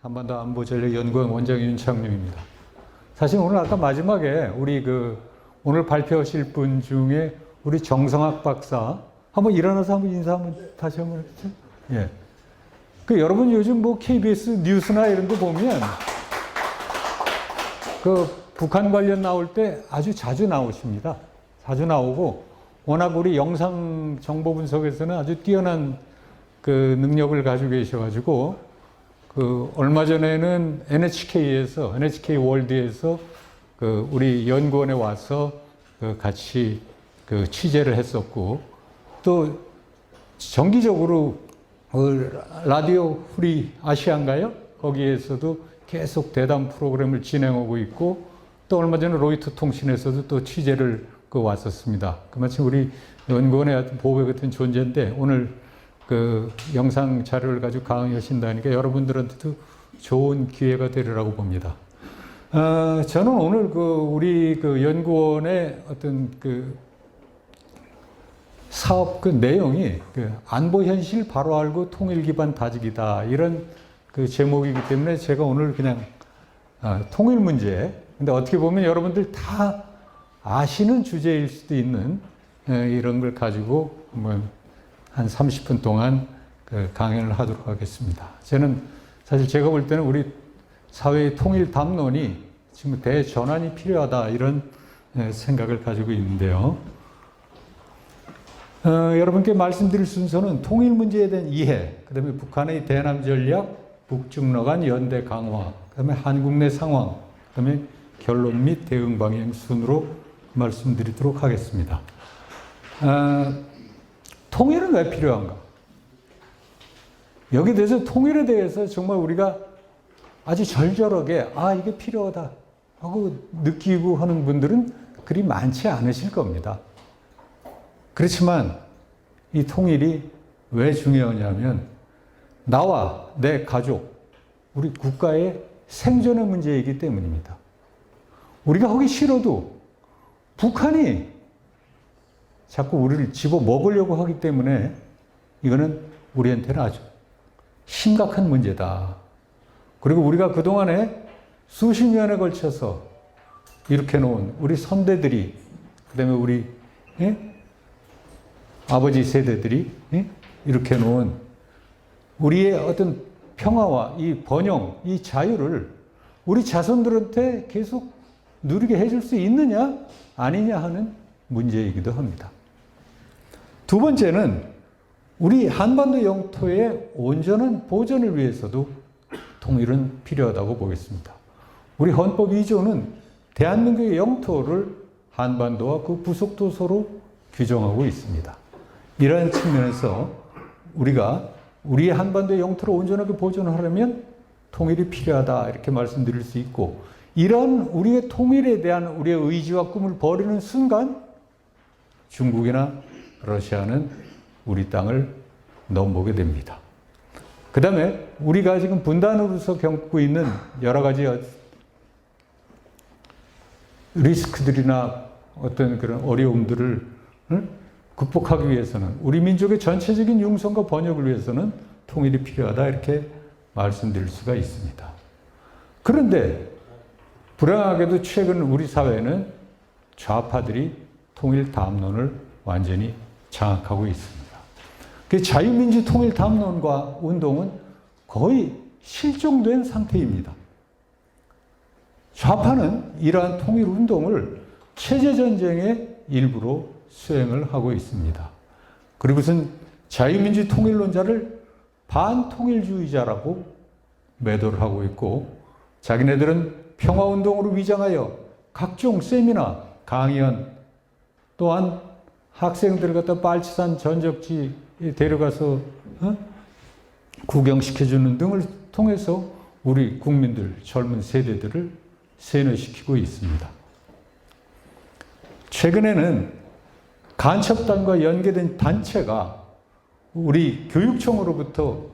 한반도 안보전략연구원 원장 윤창룡입니다. 사실 오늘 아까 마지막에 우리 오늘 발표하실 분 중에 우리 정성학 박사 한번 일어나서 한번 인사 다시 한번 해주세요. 예. 여러분 요즘 KBS 뉴스나 이런 거 보면 북한 관련 나올 때 아주 자주 나오십니다. 자주 나오고 워낙 우리 영상 정보 분석에서는 아주 뛰어난 능력을 가지고 계셔가지고 얼마 전에는 NHK 월드에서 우리 연구원에 와서 같이 취재를 했었고 또 정기적으로 라디오 프리 아시아인가요? 거기에서도 계속 대담 프로그램을 진행하고 있고 또 얼마 전에 로이터 통신에서도 또 취재를 왔었습니다. 마침 우리 연구원의 보배 같은 존재인데 오늘 영상 자료를 가지고 강의하신다니까 여러분들한테도 좋은 기회가 되리라고 봅니다. 저는 오늘 우리 연구원의 어떤 사업 내용이 안보 현실 바로 알고 통일 기반 다지기다 이런 제목이기 때문에 제가 오늘 그냥 통일 문제, 근데 어떻게 보면 여러분들 다 아시는 주제일 수도 있는 이런 걸 가지고 한 30분 동안 강연을 하도록 하겠습니다. 저는 사실 제가 볼 때는 우리 사회의 통일 담론이 지금 대전환이 필요하다 이런 생각을 가지고 있는데요. 여러분께 말씀드릴 순서는 통일 문제에 대한 이해, 그 다음에 북한의 대남 전략, 북중러 간 연대 강화, 그 다음에 한국 내 상황, 그 다음에 결론 및 대응 방향 순으로 말씀드리도록 하겠습니다. 통일은 왜 필요한가? 여기에 대해서 통일에 대해서 정말 우리가 아주 절절하게 이게 필요하다 하고 느끼고 하는 분들은 그리 많지 않으실 겁니다. 그렇지만 이 통일이 왜 중요하냐면 나와 내 가족, 우리 국가의 생존의 문제이기 때문입니다. 우리가 하기 싫어도 북한이 자꾸 우리를 집어먹으려고 하기 때문에 이거는 우리한테는 아주 심각한 문제다. 그리고 우리가 그동안에 수십 년에 걸쳐서 이렇게 놓은 우리 선대들이, 그 다음에 우리 아버지 세대들이 이렇게 놓은 우리의 어떤 평화와 이 번영, 이 자유를 우리 자손들한테 계속 누리게 해줄 수 있느냐 아니냐 하는 문제이기도 합니다. 두 번째는 우리 한반도 영토의 온전한 보존을 위해서도 통일은 필요하다고 보겠습니다. 우리 헌법 2조는 대한민국의 영토를 한반도와 그 부속도서로 규정하고 있습니다. 이러한 측면에서 우리가 우리 한반도의 영토를 온전하게 보존하려면 통일이 필요하다 이렇게 말씀드릴 수 있고, 이런 우리의 통일에 대한 우리의 의지와 꿈을 버리는 순간 중국이나 러시아는 우리 땅을 넘보게 됩니다. 그 다음에 우리가 지금 분단으로서 겪고 있는 여러 가지 리스크들이나 어떤 그런 어려움들을 극복하기 위해서는 우리 민족의 전체적인 융성과 번영을 위해서는 통일이 필요하다 이렇게 말씀드릴 수가 있습니다. 그런데 불행하게도 최근 우리 사회는 좌파들이 통일 담론을 완전히 장악하고 있습니다. 그 자유민주 통일 담론과 운동은 거의 실종된 상태입니다. 좌파는 이러한 통일 운동을 체제전쟁의 일부로 수행을 하고 있습니다. 그리고선 자유민주 통일론자를 반통일주의자라고 매도를 하고 있고, 자기네들은 평화운동으로 위장하여 각종 세미나, 강연, 또한 학생들을 갖다 빨치산 전적지 데려가서 구경시켜주는 등을 통해서 우리 국민들, 젊은 세대들을 세뇌시키고 있습니다. 최근에는 간첩단과 연계된 단체가 우리 교육청으로부터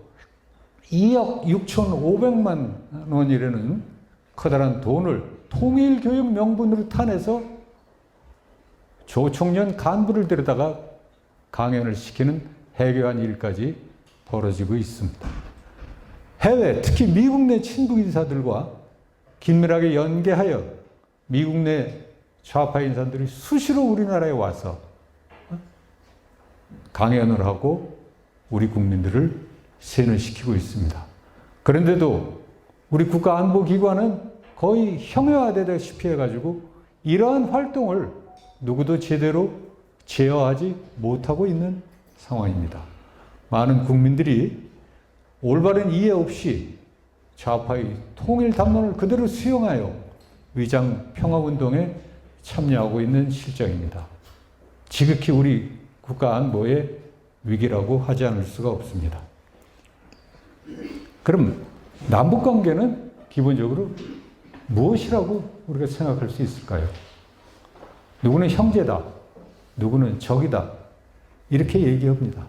2억 6,500만 원이라는 커다란 돈을 통일교육 명분으로 타내서 조총련 간부를 데려다가 강연을 시키는 해괴한 일까지 벌어지고 있습니다. 해외, 특히 미국 내 친북 인사들과 긴밀하게 연계하여 미국 내 좌파 인사들이 수시로 우리나라에 와서 강연을 하고 우리 국민들을 세뇌시키고 있습니다. 그런데도 우리 국가안보기관은 거의 형해화되다시피 해가지고 이러한 활동을 누구도 제대로 제어하지 못하고 있는 상황입니다. 많은 국민들이 올바른 이해 없이 좌파의 통일 담론을 그대로 수용하여 위장 평화운동에 참여하고 있는 실정입니다. 지극히 우리 국가 안보의 위기라고 하지 않을 수가 없습니다. 그럼 남북관계는 기본적으로 무엇이라고 우리가 생각할 수 있을까요? 누구는 형제다, 누구는 적이다, 이렇게 얘기합니다.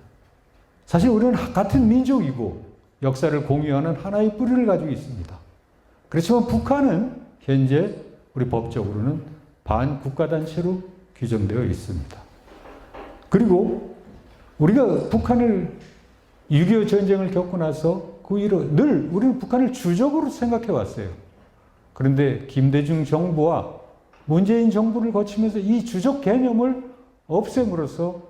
사실 우리는 같은 민족이고 역사를 공유하는 하나의 뿌리를 가지고 있습니다. 그렇지만 북한은 현재 우리 법적으로는 반국가단체로 규정되어 있습니다. 그리고 우리가 북한을 6.25 전쟁을 겪고 나서 그 이후로 늘 우리는 북한을 주적으로 생각해 왔어요. 그런데 김대중 정부와 문재인 정부를 거치면서 이 주적 개념을 없앰으로써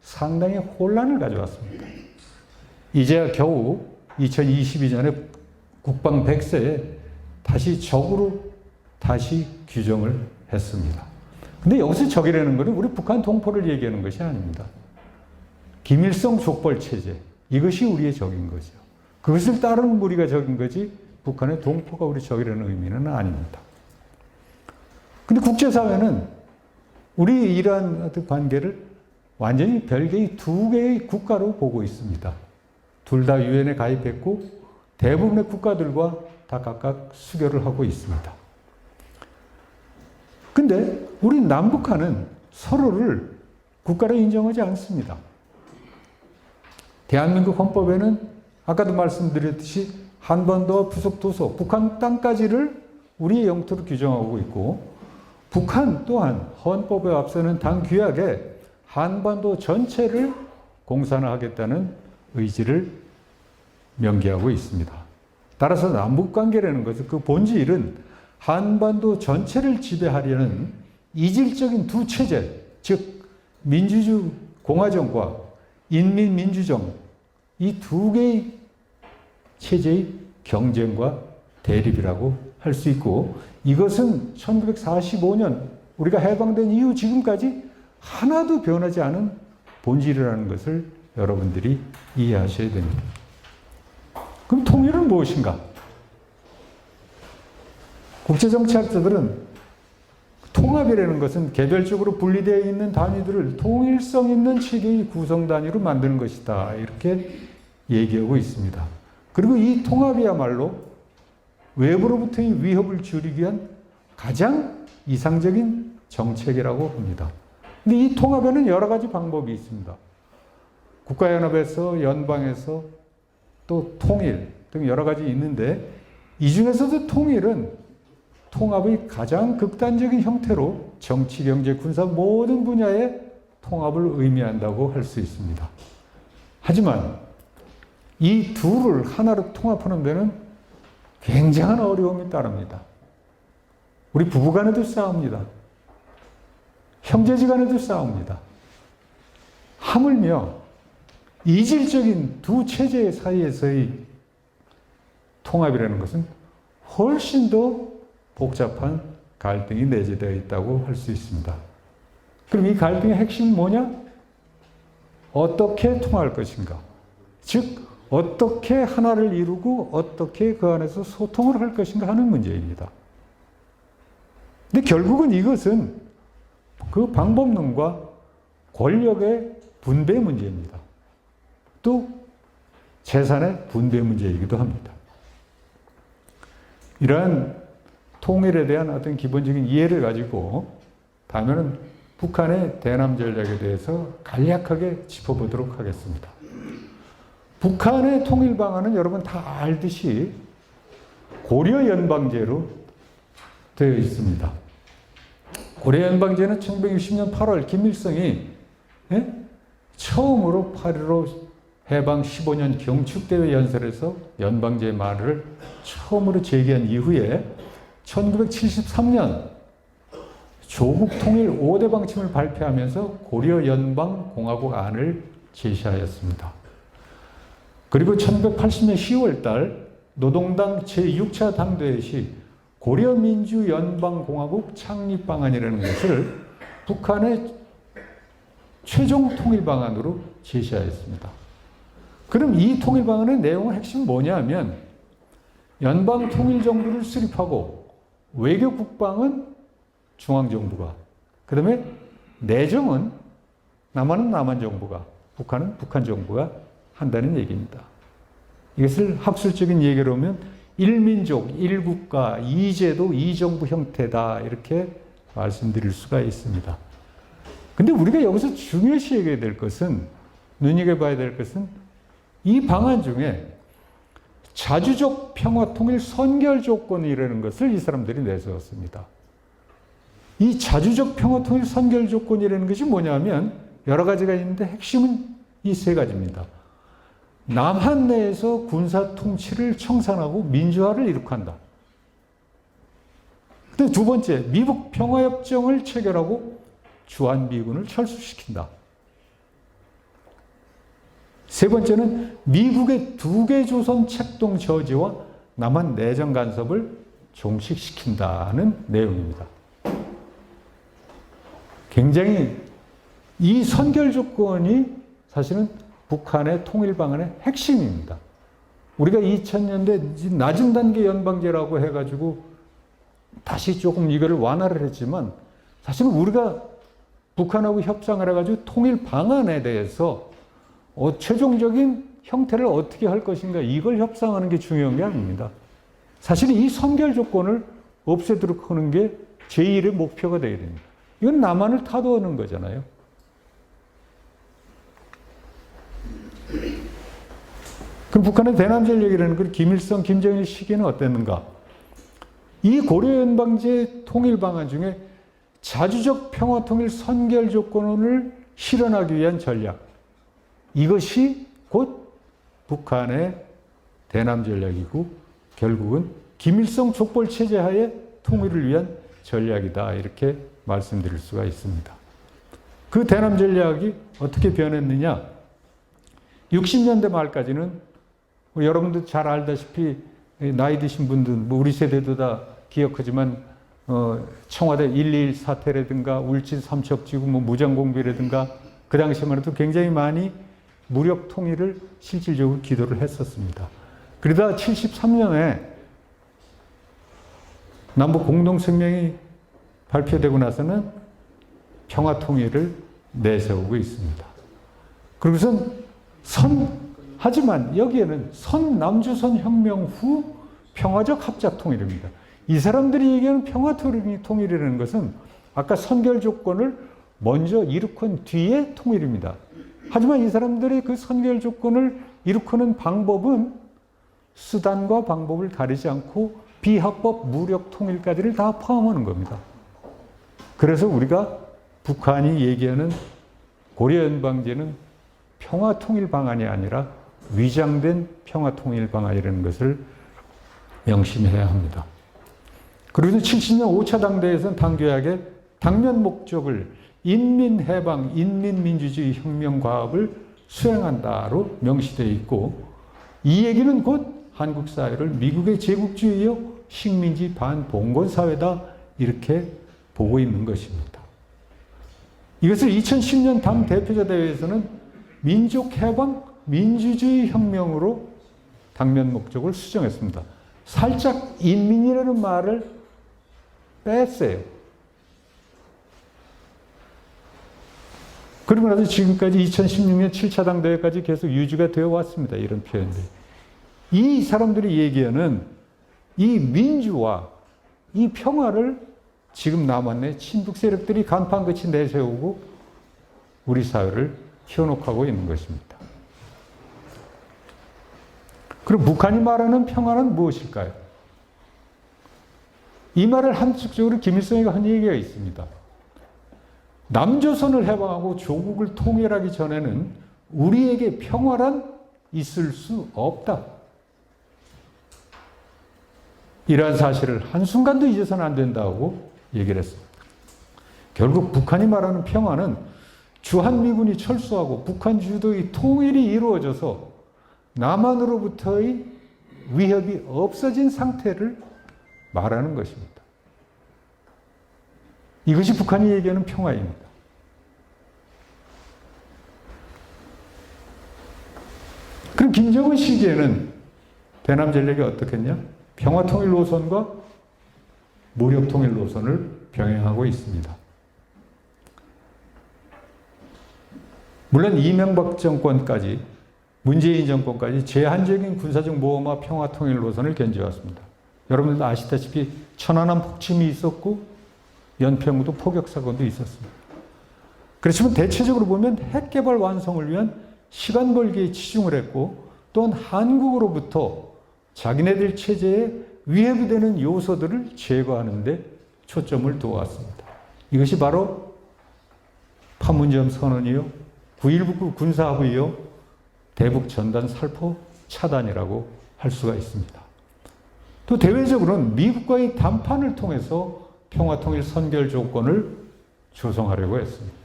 상당히 혼란을 가져왔습니다. 이제야 겨우 2022년에 국방 100세에 다시 적으로 다시 규정을 했습니다. 근데 여기서 적이라는 것은 우리 북한 동포를 얘기하는 것이 아닙니다. 김일성 족벌 체제, 이것이 우리의 적인 거죠. 그것을 따르는 무리가 적인 거지 북한의 동포가 우리 적이라는 의미는 아닙니다. 근데 국제사회는 우리 이러한 관계를 완전히 별개의 두 개의 국가로 보고 있습니다. 둘 다 유엔에 가입했고 대부분의 국가들과 다 각각 수교를 하고 있습니다. 근데 우리 남북한은 서로를 국가로 인정하지 않습니다. 대한민국 헌법에는 아까도 말씀드렸듯이 한반도와 부속도서, 북한 땅까지를 우리의 영토로 규정하고 있고 북한 또한 헌법에 앞서는 당 규약에 한반도 전체를 공산화하겠다는 의지를 명기하고 있습니다. 따라서 남북관계라는 것은 그 본질은 한반도 전체를 지배하려는 이질적인 두 체제, 즉 민주주의 공화정과 인민민주정, 이 두 개의 체제의 경쟁과 대립이라고 할 수 있고 이것은 1945년 우리가 해방된 이후 지금까지 하나도 변하지 않은 본질이라는 것을 여러분들이 이해하셔야 됩니다. 그럼 통일은 무엇인가? 국제정치학자들은 통합이라는 것은 개별적으로 분리되어 있는 단위들을 통일성 있는 체계의 구성 단위로 만드는 것이다. 이렇게 얘기하고 있습니다. 그리고 이 통합이야말로 외부로부터의 위협을 줄이기 위한 가장 이상적인 정책이라고 봅니다. 근데 이 통합에는 여러 가지 방법이 있습니다. 국가연합에서, 연방에서, 또 통일 등 여러 가지 있는데 이 중에서도 통일은 통합의 가장 극단적인 형태로 정치, 경제, 군사 모든 분야의 통합을 의미한다고 할 수 있습니다. 하지만 이 둘을 하나로 통합하는 데는 굉장한 어려움이 따릅니다. 우리 부부간에도 싸웁니다. 형제지간에도 싸웁니다. 하물며 이질적인 두 체제 사이에서의 통합이라는 것은 훨씬 더 복잡한 갈등이 내재되어 있다고 할 수 있습니다. 그럼 이 갈등의 핵심은 뭐냐? 어떻게 통할 것인가? 즉, 어떻게 하나를 이루고 어떻게 그 안에서 소통을 할 것인가 하는 문제입니다. 근데 결국은 이것은 그 방법론과 권력의 분배 문제입니다. 또 재산의 분배 문제이기도 합니다. 이러한 통일에 대한 어떤 기본적인 이해를 가지고 다음에는 북한의 대남 전략에 대해서 간략하게 짚어보도록 하겠습니다. 북한의 통일 방안은 여러분 다 알듯이 고려 연방제로 되어 있습니다. 고려 연방제는 1960년 8월 김일성이 처음으로 8.15 해방 15년 경축대회 연설에서 연방제 말을 처음으로 제기한 이후에 1973년 조국 통일 5대 방침을 발표하면서 고려 연방공화국 안을 제시하였습니다. 그리고 1980년 10월 달 노동당 제6차 당대회 시 고려민주연방공화국 창립 방안이라는 것을 북한의 최종 통일 방안으로 제시하였습니다. 그럼 이 통일 방안의 내용의 핵심은 뭐냐면 연방 통일 정부를 수립하고 외교 국방은 중앙정부가, 그 다음에 내정은 남한은 남한 정부가, 북한은 북한 정부가 한다는 얘기입니다. 이것을 학술적인 얘기로 하면 일민족, 일국가, 이제도, 이정부 형태다 이렇게 말씀드릴 수가 있습니다. 근데 우리가 여기서 중요시 얘기해야 될 것은, 눈여겨봐야 될 것은 이 방안 중에 자주적 평화통일 선결 조건이라는 것을 이 사람들이 내세웠습니다. 이 자주적 평화통일 선결 조건이라는 것이 뭐냐면 여러 가지가 있는데 핵심은 이 세 가지입니다. 남한 내에서 군사 통치를 청산하고 민주화를 이룩한다. 근데 두 번째, 미북 평화협정을 체결하고 주한미군을 철수시킨다. 세 번째는 미국의 2개 조선 책동 저지와 남한 내정 간섭을 종식시킨다는 내용입니다. 굉장히 이 선결 조건이 사실은 북한의 통일 방안의 핵심입니다. 우리가 2000년대 낮은 단계 연방제라고 해가지고 다시 조금 이거를 완화를 했지만 사실은 우리가 북한하고 협상을 해가지고 통일 방안에 대해서 최종적인 형태를 어떻게 할 것인가 이걸 협상하는 게 중요한 게 아닙니다. 사실 이 선결 조건을 없애도록 하는 게 제1의 목표가 되어야 됩니다. 이건 남한을 타도하는 거잖아요. 그럼 북한의 대남전략이라는 걸 김일성, 김정일 시기에는 어땠는가? 이 고려연방제 통일 방안 중에 자주적 평화통일 선결 조건을 실현하기 위한 전략, 이것이 곧 북한의 대남전략이고 결국은 김일성 족벌체제 하에 통일을 위한 전략이다 이렇게 말씀드릴 수가 있습니다. 그 대남전략이 어떻게 변했느냐? 60년대 말까지는 여러분들 잘 알다시피 나이 드신 분들, 우리 세대도 다 기억하지만 청와대 1.21 사태라든가 울진 삼척지구 무장공비라든가 그 당시만 해도 굉장히 많이 무력 통일을 실질적으로 기도를 했었습니다. 그러다 73년에 남북 공동성명이 발표되고 나서는 평화 통일을 내세우고 있습니다. 그리고선 하지만 여기에는 남조선 혁명 후 평화적 합작 통일입니다. 이 사람들이 얘기하는 평화 통일이라는 것은 아까 선결 조건을 먼저 이룩한 뒤에 통일입니다. 하지만 이 사람들이 그 선결 조건을 이룩하는 방법은 수단과 방법을 가리지 않고 비합법 무력 통일까지를 다 포함하는 겁니다. 그래서 우리가 북한이 얘기하는 고려연방제는 평화통일 방안이 아니라 위장된 평화통일 방안이라는 것을 명심해야 합니다. 그리고 70년 5차 당대에서는 당교약에 당면 목적을 인민해방, 인민민주주의 혁명과업을 수행한다로 명시되어 있고 이 얘기는 곧 한국 사회를 미국의 제국주의요 식민지 반봉건사회다 이렇게 보고 있는 것입니다. 이것을 2010년 당 대표자 대회에서는 민족해방, 민주주의 혁명으로 당면 목적을 수정했습니다. 살짝 인민이라는 말을 뺐어요. 그리고 나서 지금까지 2016년 7차 당대회까지 계속 유지가 되어 왔습니다. 이런 표현들이. 이 사람들이 얘기하는 이 민주화, 이 평화를 지금 남한의 친북 세력들이 간판같이 내세우고 우리 사회를 현혹하고 있는 것입니다. 그럼 북한이 말하는 평화는 무엇일까요? 이 말을 한쪽적으로 김일성이 한 얘기가 있습니다. 남조선을 해방하고 조국을 통일하기 전에는 우리에게 평화란 있을 수 없다. 이러한 사실을 한순간도 잊어서는 안 된다고 얘기를 했습니다. 결국 북한이 말하는 평화는 주한미군이 철수하고 북한 주도의 통일이 이루어져서 남한으로부터의 위협이 없어진 상태를 말하는 것입니다. 이것이 북한이 얘기하는 평화입니다. 그럼 김정은 시기에는 대남 전략이 어떻겠냐? 평화 통일 노선과 무력 통일 노선을 병행하고 있습니다. 물론 이명박 정권까지, 문재인 정권까지 제한적인 군사적 모험화 평화 통일 노선을 견지해왔습니다. 여러분들도 아시다시피 천안함 폭침이 있었고 연평도 포격 사건도 있었습니다. 그렇지만 대체적으로 보면 핵 개발 완성을 위한 시간 벌기에 치중을 했고, 또한 한국으로부터 자기네들 체제에 위협이 되는 요소들을 제거하는 데 초점을 두어왔습니다. 이것이 바로 판문점 선언이요, 9.19 군사합의요, 대북 전단 살포 차단이라고 할 수가 있습니다. 또 대외적으로는 미국과의 담판을 통해서 평화통일 선결 조건을 조성하려고 했습니다.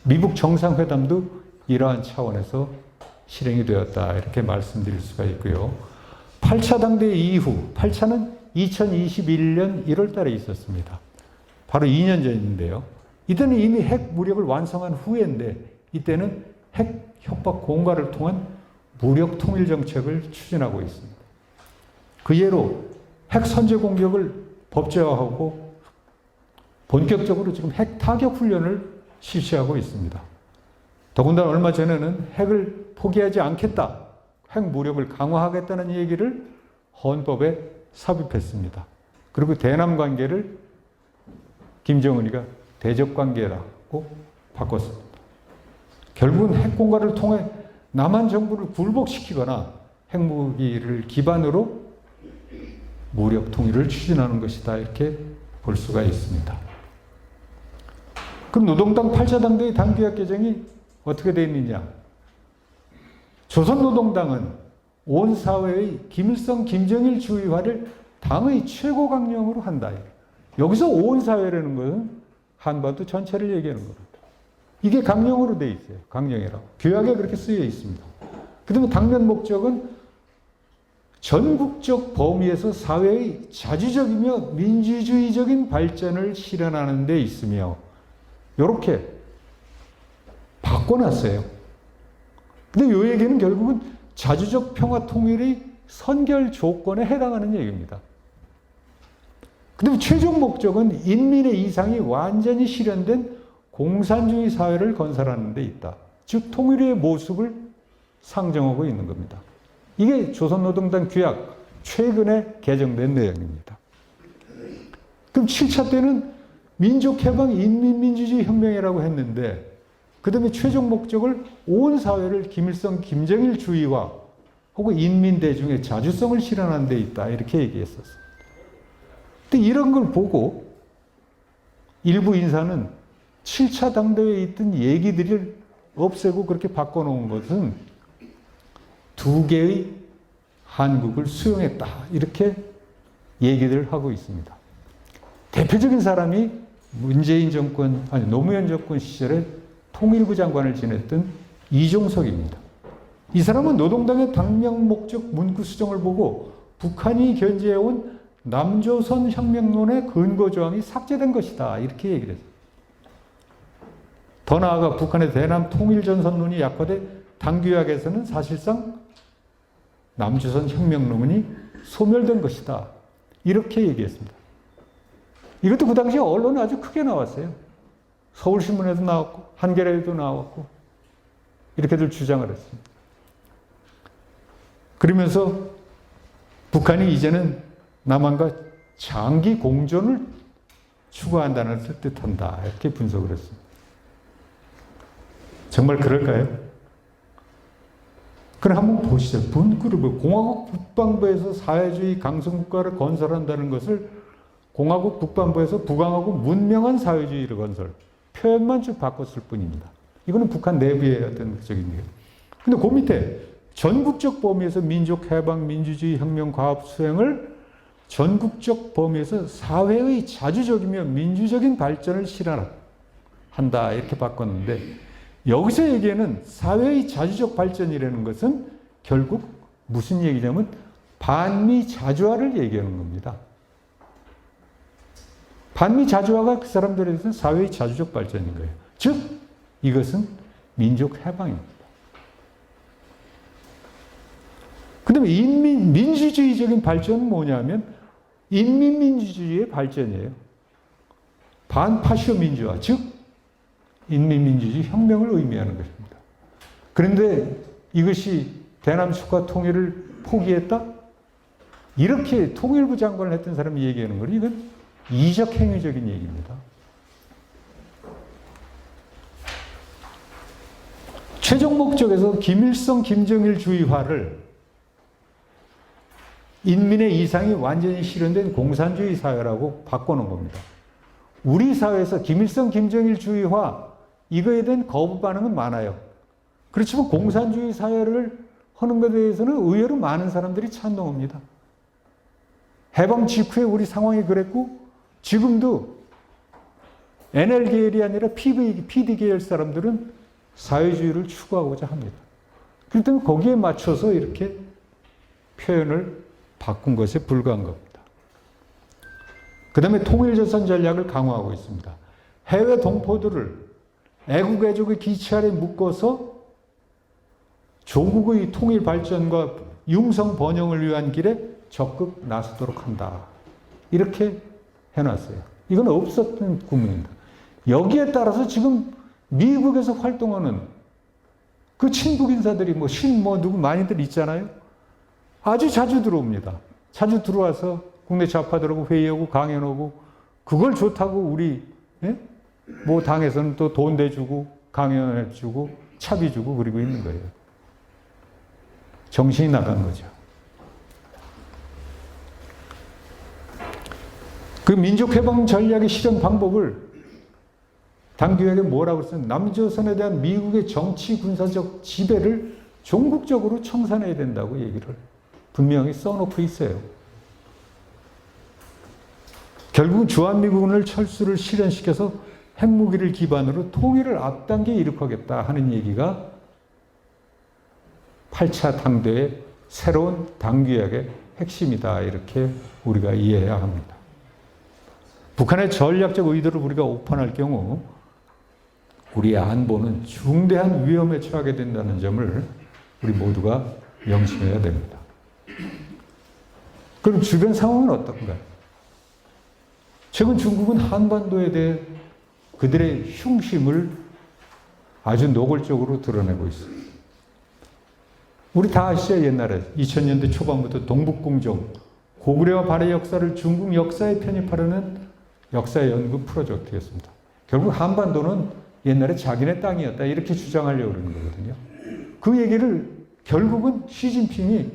미북 정상회담도 이러한 차원에서 실행이 되었다, 이렇게 말씀드릴 수가 있고요. 8차 당대 이후, 8차는 2021년 1월 달에 있었습니다. 바로 2년 전인데요. 이때는 이미 핵 무력을 완성한 후인데, 이때는 핵 협박 공갈을 통한 무력 통일 정책을 추진하고 있습니다. 그 예로 핵 선제 공격을 법제화하고 본격적으로 지금 핵 타격 훈련을 실시하고 있습니다. 더군다나 얼마 전에는 핵을 포기하지 않겠다, 핵 무력을 강화하겠다는 얘기를 헌법에 삽입했습니다. 그리고 대남 관계를 김정은이가 대적 관계라고 바꿨습니다. 결국은 핵 공갈을 통해 남한 정부를 굴복시키거나 핵무기를 기반으로 무력 통일을 추진하는 것이다, 이렇게 볼 수가 있습니다. 그럼 노동당 8차 당대의 당규약 개정이 어떻게 되어 있느냐? 조선노동당은 온 사회의 김일성, 김정일 주의화를 당의 최고 강령으로 한다. 여기서 온 사회라는 것은 한반도 전체를 얘기하는 겁니다. 이게 강령으로 되어 있어요. 강령이라고. 규약에 그렇게 쓰여 있습니다. 그 다음에 당면 목적은 전국적 범위에서 사회의 자주적이며 민주주의적인 발전을 실현하는 데 있으며, 이렇게 바꿔놨어요. 근데 이 얘기는 결국은 자주적 평화 통일의 선결 조건에 해당하는 얘기입니다. 근데 최종 목적은 인민의 이상이 완전히 실현된 공산주의 사회를 건설하는 데 있다. 즉 통일의 모습을 상정하고 있는 겁니다. 이게 조선노동당 규약 최근에 개정된 내용입니다. 그럼 7차 때는 민족해방 인민민주주의 혁명이라고 했는데, 그 다음에 최종 목적을 온 사회를 김일성, 김정일 주의와 혹은 인민대중의 자주성을 실현하는 데 있다, 이렇게 얘기했었습니다. 근데 이런 걸 보고 일부 인사는 7차 당대회에 있던 얘기들을 없애고 그렇게 바꿔놓은 것은 두 개의 한국을 수용했다, 이렇게 얘기를 하고 있습니다. 대표적인 사람이 문재인 정권, 아니 노무현 정권 시절에 통일부 장관을 지냈던 이종석입니다. 이 사람은 노동당의 당명 목적 문구 수정을 보고 북한이 견지해온 남조선 혁명론의 근거 조항이 삭제된 것이다, 이렇게 얘기를 했어요. 더 나아가 북한의 대남 통일전선론이 약화돼 당규약에서는 사실상 남조선 혁명론이 소멸된 것이다, 이렇게 얘기했습니다. 이것도 그 당시에 언론에 아주 크게 나왔어요. 서울신문에도 나왔고 한겨레에도 나왔고 이렇게들 주장을 했습니다. 그러면서 북한이 이제는 남한과 장기 공존을 추구한다는 뜻한다, 이렇게 분석을 했습니다. 정말 그럴까요? 그럼 한번 보시죠. 문구를 공화국 국방부에서 사회주의 강성국가를 건설한다는 것을 공화국 국방부에서 부강하고 문명한 사회주의를 건설, 표현만 좀 바꿨을 뿐입니다. 이거는 북한 내부의 어떤 적인 얘기예요. 근데 그 밑에 전국적 범위에서 민족 해방, 민주주의 혁명 과업 수행을 전국적 범위에서 사회의 자주적이며 민주적인 발전을 실현한다. 이렇게 바꿨는데 여기서 얘기하는 사회의 자주적 발전이라는 것은 결국 무슨 얘기냐면 반미 자주화를 얘기하는 겁니다. 반미 자주화가 그 사람들에 대해서는 사회의 자주적 발전인 거예요. 즉 이것은 민족 해방입니다. 그 다음에 민주주의적인 발전은 뭐냐면 인민민주주의의 발전이에요. 반파시오 민주화, 즉 인민민주주의 혁명을 의미하는 것입니다. 그런데 이것이 대남수과 통일을 포기했다? 이렇게 통일부 장관을 했던 사람이 얘기하는 건 이건 이적 행위적인 얘기입니다. 최종 목적에서 김일성, 김정일 주의화를 인민의 이상이 완전히 실현된 공산주의 사회라고 바꿔놓은 겁니다. 우리 사회에서 김일성, 김정일 주의화 이거에 대한 거부 반응은 많아요. 그렇지만 공산주의 사회를 하는 것에 대해서는 의외로 많은 사람들이 찬동합니다. 해방 직후에 우리 상황이 그랬고 지금도 NL 계열이 아니라 PD 계열 사람들은 사회주의를 추구하고자 합니다. 그렇기 때문에 거기에 맞춰서 이렇게 표현을 바꾼 것에 불과한 겁니다. 그 다음에 통일조선 전략을 강화하고 있습니다. 해외 동포들을 애국 애족의 기치 아래 묶어서 조국의 통일 발전과 융성 번영을 위한 길에 적극 나서도록 한다. 이렇게 해놨어요. 이건 없었던 구문입니다. 여기에 따라서 지금 미국에서 활동하는 그 친북 인사들이 누구 많이들 있잖아요. 아주 자주 들어옵니다. 자주 들어와서 국내 좌파들하고 회의하고 강연하고 그걸 좋다고 우리 당에서는 또 돈 대주고 강연해주고 차비 주고 그러고 있는 거예요. 정신이 나간 거죠. 그 민족해방 전략의 실현 방법을 당규약에 뭐라고 했어요? 남조선에 대한 미국의 정치 군사적 지배를 종국적으로 청산해야 된다고 얘기를 분명히 써놓고 있어요. 결국은 주한미군을 철수를 실현시켜서 핵무기를 기반으로 통일을 앞당겨 일으키겠다 하는 얘기가 8차 당대의 새로운 당규약의 핵심이다. 이렇게 우리가 이해해야 합니다. 북한의 전략적 의도를 우리가 오판할 경우 우리의 안보는 중대한 위험에 처하게 된다는 점을 우리 모두가 명심해야 됩니다. 그럼 주변 상황은 어떤가요? 최근 중국은 한반도에 대해 그들의 흉심을 아주 노골적으로 드러내고 있습니다. 우리 다 아시죠? 옛날에 2000년대 초반부터 동북공정, 고구려와 발해 역사를 중국 역사에 편입하려는 역사 연구 프로젝트였습니다. 결국 한반도는 옛날에 자기네 땅이었다 이렇게 주장하려고 그러는 거거든요. 그 얘기를 결국은 시진핑이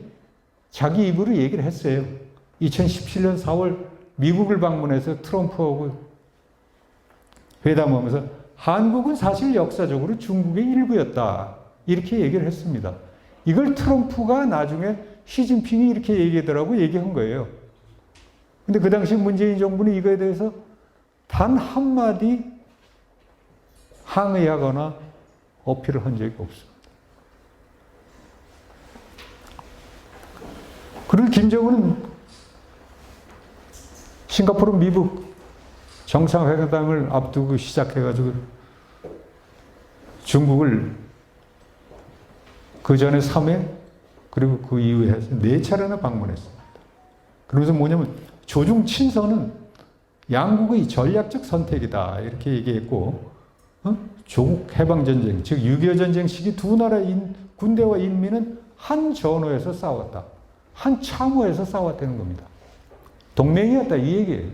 자기 입으로 얘기를 했어요. 2017년 4월 미국을 방문해서 트럼프하고 회담하면서 한국은 사실 역사적으로 중국의 일부였다 이렇게 얘기를 했습니다. 이걸 트럼프가 나중에 시진핑이 이렇게 얘기하더라고 얘기한 거예요. 근데 그 당시 문재인 정부는 이거에 대해서 단 한마디 항의하거나 어필을 한 적이 없습니다. 그리고 김정은은 싱가포르 미국 정상회담을 앞두고 시작해가지고 중국을 그 전에 3회 그리고 그 이후에 해서 4차례나 방문했습니다. 그러면서 뭐냐면 조중 친서는 양국의 전략적 선택이다 이렇게 얘기했고 조국 해방전쟁 즉 6.25 전쟁 시기 두 나라 군대와 인민은 한 전호에서 싸웠다. 한 참호에서 싸웠다는 겁니다. 동맹이었다 이 얘기예요.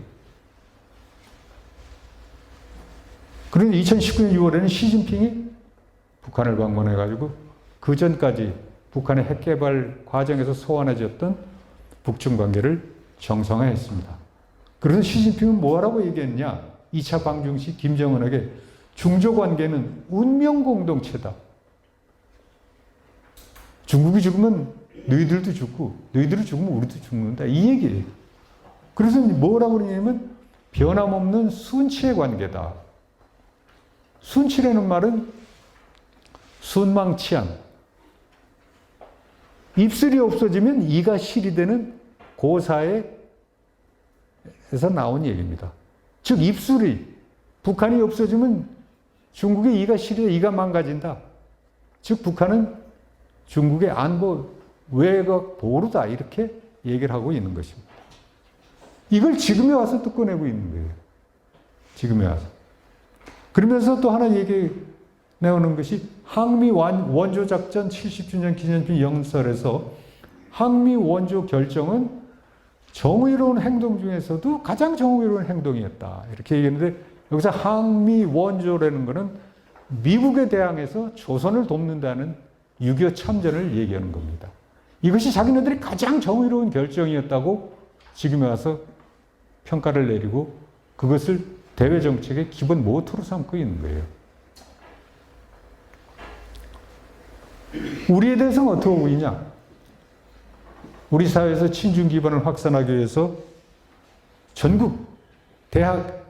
그런데 2019년 6월에는 시진핑이 북한을 방문해가지고 그 전까지 북한의 핵개발 과정에서 소원해졌던 북중 관계를 정상화했습니다. 그래서 시진핑은 뭐라고 얘기했냐? 2차 방중 시 김정은에게 중조 관계는 운명 공동체다. 중국이 죽으면 너희들도 죽고 너희들이 죽으면 우리도 죽는다. 이 얘기예요. 그래서 뭐라고 그러냐면 변함없는 순치의 관계다. 순치라는 말은 순망치안. 입술이 없어지면 이가 실이 되는 고사에서 나온 얘기입니다. 즉 입술이 북한이 없어지면 중국의 이가 실이 이가 망가진다. 즉 북한은 중국의 안보 외곽 보루다 이렇게 얘기를 하고 있는 것입니다. 이걸 지금에 와서 또 꺼내고 있는 거예요. 지금에 와서. 그러면서 또 하나 얘기 내오는 것이 항미 원조작전 70주년 기념일 연설에서 항미 원조 결정은 정의로운 행동 중에서도 가장 정의로운 행동이었다. 이렇게 얘기했는데 여기서 항미 원조라는 것은 미국에 대항해서 조선을 돕는다는 6.25 참전을 얘기하는 겁니다. 이것이 자기네들이 가장 정의로운 결정이었다고 지금에 와서 평가를 내리고 그것을 대외 정책의 기본 모토로 삼고 있는 거예요. 우리에 대해서는 어떻게 보고 있냐? 우리 사회에서 친중 기반을 확산하기 위해서 전국 대학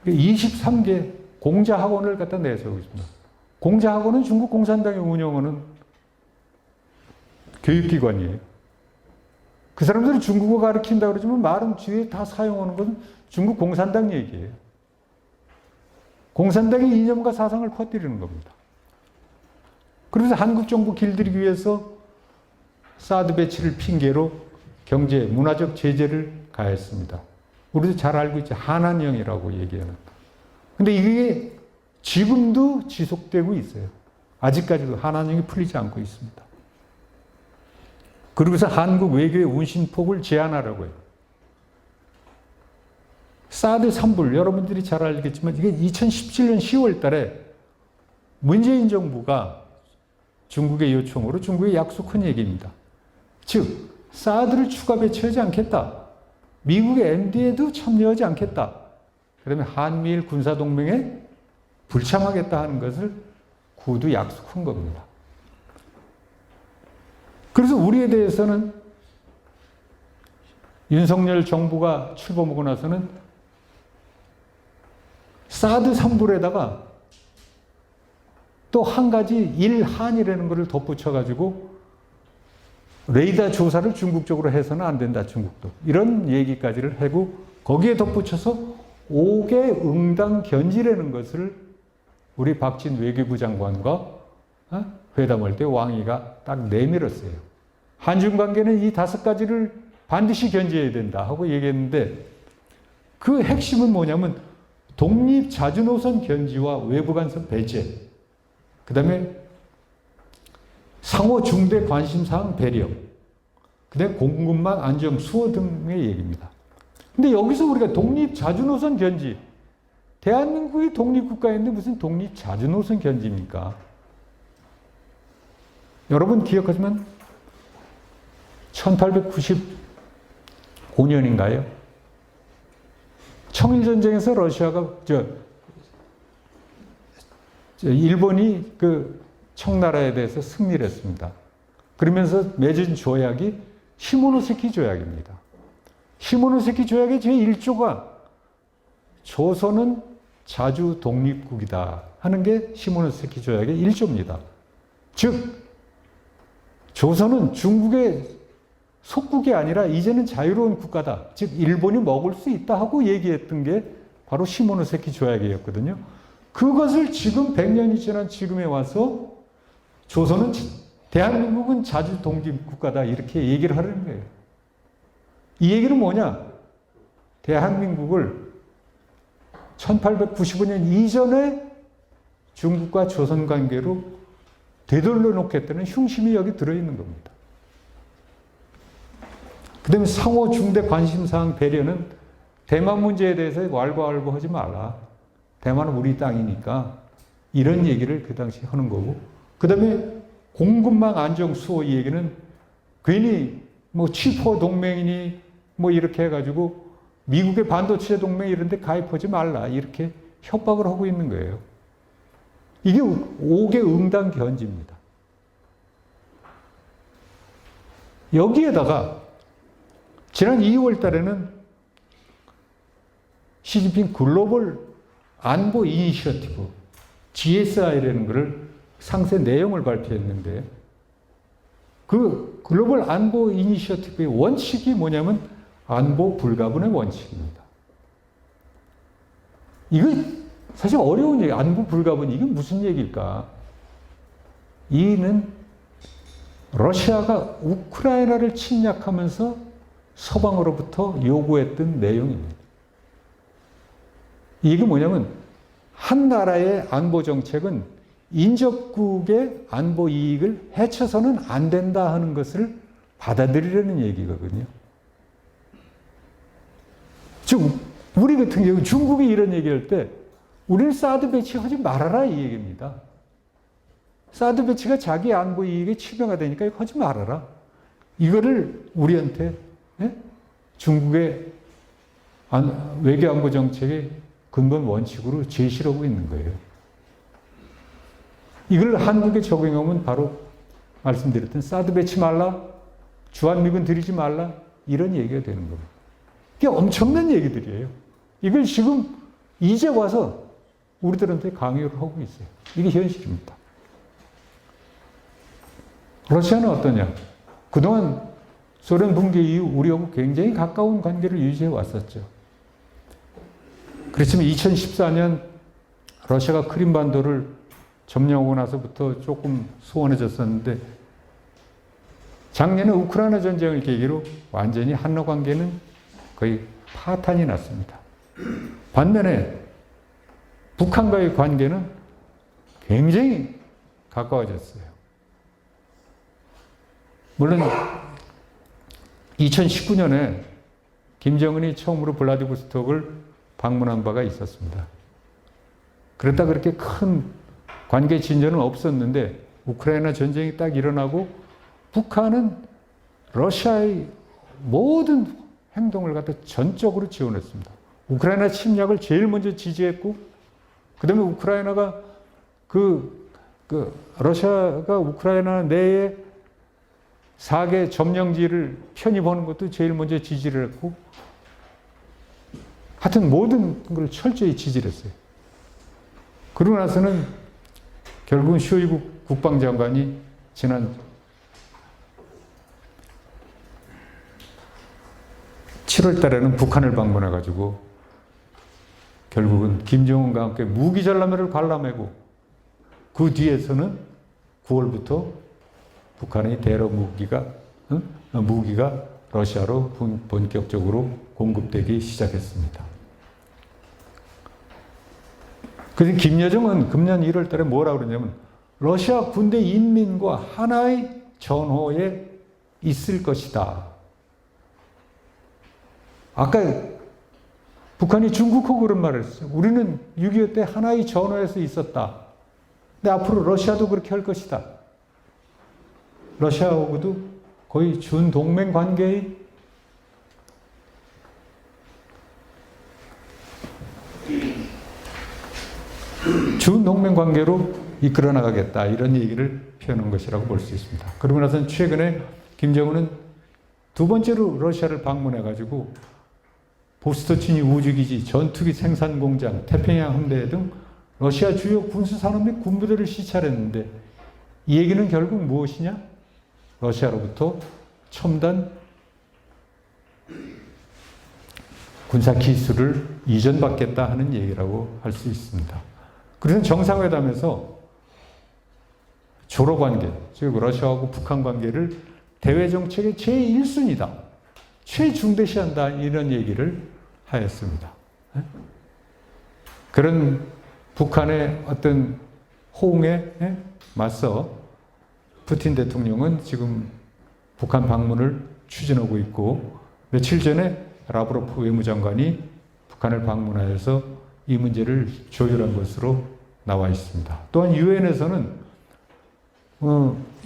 23개 공자학원을 갖다 내세우고 있습니다. 공자학원은 중국 공산당이 운영하는 교육기관이에요. 그 사람들이 중국어 가르친다고 그러지만 말은 뒤에 다 사용하는 건 중국 공산당 얘기예요. 공산당의 이념과 사상을 퍼뜨리는 겁니다. 그래서 한국 정부 길들이기 위해서 사드 배치를 핑계로 경제, 문화적 제재를 가했습니다. 우리도 잘 알고 있죠. 한한령이라고 얘기하는. 근데 이게 지금도 지속되고 있어요. 아직까지도 한한령이 풀리지 않고 있습니다. 그러고서 한국 외교의 운신폭을 제한하라고 해요. 사드 산불, 여러분들이 잘 알겠지만 이게 2017년 10월 달에 문재인 정부가 중국의 요청으로 중국에 약속한 얘기입니다. 즉, 사드를 추가 배치하지 않겠다. 미국의 MD에도 참여하지 않겠다. 그다음에 한미일 군사동맹에 불참하겠다 하는 것을 구두 약속한 겁니다. 그래서 우리에 대해서는 윤석열 정부가 출범하고 나서는 사드 산불에다가 또 한 가지 일한이라는 것을 덧붙여가지고 레이더 조사를 중국 쪽으로 해서는 안 된다, 중국도. 이런 얘기까지를 하고 거기에 덧붙여서 5개 응당 견지라는 것을 우리 박진 외교부 장관과 회담할 때 왕이가 딱 내밀었어요. 한중 관계는 이 5가지를 반드시 견지해야 된다 하고 얘기했는데 그 핵심은 뭐냐면 독립 자주노선 견지와 외부 간섭 배제, 그 다음에 상호 중대 관심사항 배려, 그 다음에 공급망 안정 수호 등의 얘기입니다. 근데 여기서 우리가 독립 자주노선 견지, 대한민국이 독립국가인데 무슨 독립 자주노선 견지입니까? 여러분 기억하시면 1895년인가요? 청일전쟁에서 러시아가, 일본이 그 청나라에 대해서 승리를 했습니다. 그러면서 맺은 조약이 시모노세키 조약입니다. 시모노세키 조약의 제1조가 조선은 자주 독립국이다 하는 게 시모노세키 조약의 1조입니다. 즉, 조선은 중국의 속국이 아니라 이제는 자유로운 국가다. 즉, 일본이 먹을 수 있다 하고 얘기했던 게 바로 시모노세키 조약이었거든요. 그것을 지금 100년이 지난 지금에 와서 조선은, 대한민국은 자주 독립국가다 이렇게 얘기를 하려는 거예요. 이 얘기는 뭐냐? 대한민국을 1895년 이전에 중국과 조선 관계로 되돌려 놓겠다는 흉심이 여기 들어있는 겁니다. 그 다음에 상호 중대 관심사항 배려는 대만 문제에 대해서 왈가왈부하지 말라. 대만은 우리 땅이니까 이런 얘기를 그 당시 하는 거고, 그 다음에 공급망 안정 수호 이 얘기는 괜히 뭐 치포 동맹이니 뭐 이렇게 해가지고 미국의 반도체 동맹 이런 데 가입하지 말라 이렇게 협박을 하고 있는 거예요. 이게 5개 응당 견지입니다. 여기에다가 지난 2월 달에는 시진핑 글로벌 안보 이니셔티브 GSI라는 것을 상세 내용을 발표했는데 그 글로벌 안보 이니셔티브의 원칙이 뭐냐면 안보 불가분의 원칙입니다. 이거 사실 어려운 얘기, 안보 불가분, 이게 무슨 얘기일까? 이는 러시아가 우크라이나를 침략하면서 서방으로부터 요구했던 내용입니다. 이게 뭐냐면 한 나라의 안보 정책은 인접국의 안보 이익을 해쳐서는 안 된다 하는 것을 받아들이려는 얘기거든요. 즉 우리 같은 경우 중국이 이런 얘기할 때 우리는 사드 배치하지 말아라 이 얘기입니다. 사드 배치가 자기 안보 이익에 침해가 되니까 이거 하지 말아라. 이거를 우리한테 중국의 외교 안보 정책의 근본 원칙으로 제시하고 있는 거예요. 이걸 한국에 적용하면 바로 말씀드렸던 사드 배치 말라, 주한미군 들이지 말라 이런 얘기가 되는 겁니다. 이게 엄청난 얘기들이에요. 이걸 지금 이제 와서 우리들한테 강요를 하고 있어요. 이게 현실입니다. 러시아는 어떠냐? 그동안 소련 붕괴 이후 우리하고 굉장히 가까운 관계를 유지해 왔었죠. 그렇지만 2014년 러시아가 크림반도를 점령하고 나서부터 조금 소원해졌었는데 작년에 우크라이나 전쟁을 계기로 완전히 한러 관계는 거의 파탄이 났습니다. 반면에 북한과의 관계는 굉장히 가까워졌어요. 물론 2019년에 김정은이 처음으로 블라디보스톡을 방문한 바가 있었습니다. 그렇다 그렇게 큰 관계 진전은 없었는데 우크라이나 전쟁이 딱 일어나고 북한은 러시아의 모든 행동을 갖다 전적으로 지원했습니다. 우크라이나 침략을 제일 먼저 지지했고 그 다음에 우크라이나가 러시아가 우크라이나 내에 4개 점령지를 편입하는 것도 제일 먼저 지지를 했고 하여튼 모든 걸 철저히 지지를 했어요. 그러고 나서는 결국은 쇼이구 국방장관이 지난 7월 달에는 북한을 방문해가지고 결국은 김정은과 함께 무기전람회를 관람하고 그 뒤에서는 9월부터 북한의 대러 무기가 러시아로 본격적으로 공급되기 시작했습니다. 그래서 김여정은 금년 1월 달에 뭐라고 그러냐면 러시아 군대 인민과 하나의 전호에 있을 것이다. 아까 북한이 중국하고 그런 말을 했어요. 우리는 6.25 때 하나의 전호에서 있었다. 근데 앞으로 러시아도 그렇게 할 것이다. 러시아하고도 거의 준동맹 관계의 준동맹 관계로 이끌어 나가겠다. 이런 얘기를 표현한 것이라고 볼 수 있습니다. 그러고 나서는 최근에 김정은은 두 번째로 러시아를 방문해가지고 보스토치니 우주기지, 전투기 생산공장, 태평양 함대 등 러시아 주요 군수산업 및 군부대를 시찰했는데 이 얘기는 결국 무엇이냐? 러시아로부터 첨단 군사 기술을 이전받겠다 하는 얘기라고 할 수 있습니다. 그래서 정상회담에서 조로관계, 즉 러시아하고 북한 관계를 대외정책의 제1순위다. 최중대시한다. 이런 얘기를 하였습니다. 그런 북한의 어떤 호응에 맞서 푸틴 대통령은 지금 북한 방문을 추진하고 있고 며칠 전에 라브로프 외무장관이 북한을 방문하여서 이 문제를 조율한 것으로 나와 있습니다. 또한 유엔에서는